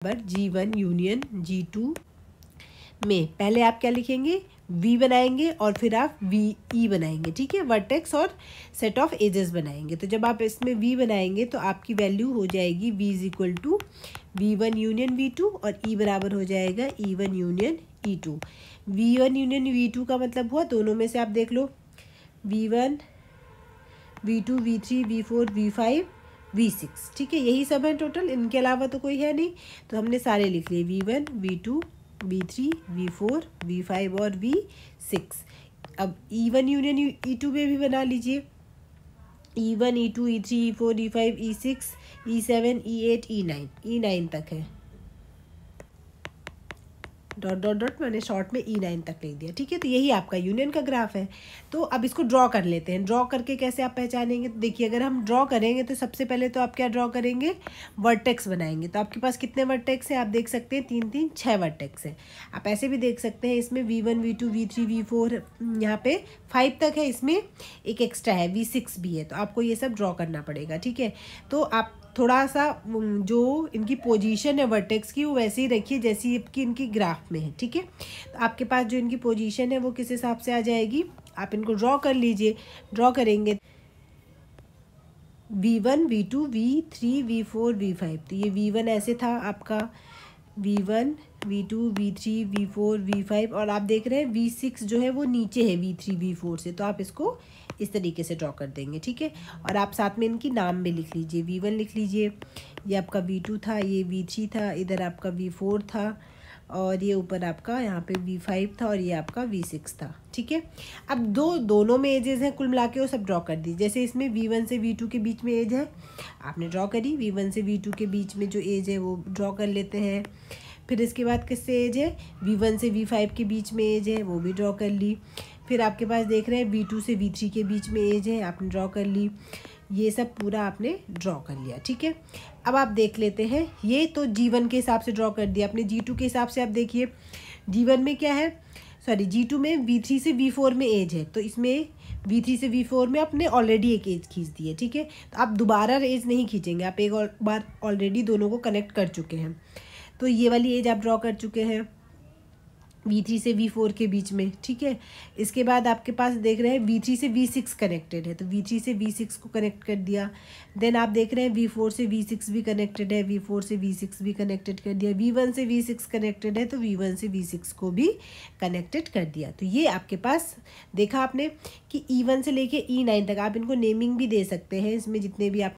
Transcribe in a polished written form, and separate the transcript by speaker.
Speaker 1: बराबर G1 union G2 में पहले आप क्या लिखेंगे, V बनाएंगे और फिर आप VE बनाएंगे, ठीक है, वर्टेक्स और सेट ऑफ एजेस बनाएंगे। तो जब आप इसमें V बनाएंगे तो आपकी वैल्यू हो जाएगी V is equal to V1 union V2 और E बराबर हो जाएगा E1 union E2। V1 union V2 का मतलब हुआ दोनों में से आप देख लो, V1 V2 V3 V4 V5 V6, ठीक है, यही सब है टोटल, इनके अलावा तो कोई है नहीं। तो हमने सारे लिख लिए V1 V2 V3 V4 V5 और V6। अब E1 यूनियन E2 में भी बना लीजिए, E1 E2 E3 E4 E5 E6 E7 E8 E9 तक है, डॉट डॉट डॉट मैंने शॉर्ट में E9 तक लिख दिया, ठीक है। तो यही आपका यूनियन का ग्राफ है। तो अब इसको ड्रॉ कर लेते हैं। ड्रॉ करके कैसे आप पहचानेंगे, तो देखिए अगर हम ड्रॉ करेंगे तो सबसे पहले तो आप क्या ड्रॉ करेंगे, वर्टेक्स बनाएंगे। तो आपके पास कितने वर्टेक्स हैं, आप देख सकते हैं 3 3 6 वर्टेक्स हैं। आप ऐसे भी देख सकते हैं, इसमें V1 V2 V3 V4 यहाँ पे 5 तक है, इसमें एक एक्स्ट्रा है V6 भी है। तो आपको ये सब ड्रॉ करना पड़ेगा, ठीक है। तो आप थोड़ा सा जो इनकी पोजीशन है वर्टेक्स की वो वैसे ही रखिए जैसी कि इनकी ग्राफ में है, ठीक है। तो आपके पास जो इनकी पोजीशन है वो किस हिसाब से आ जाएगी, आप इनको ड्रॉ कर लीजिए। ड्रॉ करेंगे V1 V2 V3 V4 V5, तो ये V1 ऐसे था आपका, V1 V2 V3 V4 V5, और आप देख रहे हैं V6 जो है वो नीचे है V3 V4 से, तो आप इसको इस तरीके से ड्रॉ कर देंगे, ठीक है। और आप साथ में इनकी नाम भी लिख लीजिए, V1 लिख लीजिए, ये आपका V2 था, ये V3 था, इधर आपका V4 था, और ये ऊपर आपका यहाँ पे V5 था, और ये आपका V6 था, ठीक है। अब दोनों में एजेस हैं, कुल मिला के वो सब ड्रॉ कर दी। जैसे इसमें V1 से V2 के बीच में एज है, आपने ड्रॉ करी। V1 से V2 के बीच में जो एज है वो ड्रॉ कर लेते हैं। फिर इसके बाद किससे एज है, V1 से V5 के बीच में एज है, वो भी ड्रॉ कर ली। फिर आपके पास देख रहे हैं V2 से V3 के बीच में एज है, आपने ड्रॉ कर ली। ये सब पूरा आपने ड्रॉ कर लिया, ठीक है। अब आप देख लेते हैं, ये तो G1 के हिसाब से ड्रॉ कर दिया आपने। G2 के हिसाब से आप देखिए, G1 में क्या है, सॉरी G2 में V3 से V4 में एज है, तो इसमें V3 से V4 में आपने ऑलरेडी एक एज खींच दी है, ठीक है। तो आप दोबारा एज नहीं खींचेंगे, आप एक और बार ऑलरेडी दोनों को कनेक्ट कर चुके हैं। तो ये वाली एज आप ड्रॉ कर चुके हैं V3 से V4 के बीच में, ठीक है। इसके बाद आपके पास देख रहे हैं V3 से V6 कनेक्टेड है, तो V3 से V6 को कनेक्ट कर दिया। देन आप देख रहे हैं V4 से V6 भी कनेक्टेड है, V4 से V6 भी कनेक्टेड कर दिया। V1 से V6 कनेक्टेड है, तो V1 से V6 को भी कनेक्टेड कर दिया। तो ये आपके पास देखा आपने कि E1 से लेके E9 तक, आप इनको नेमिंग भी दे सकते हैं, इसमें जितने भी आप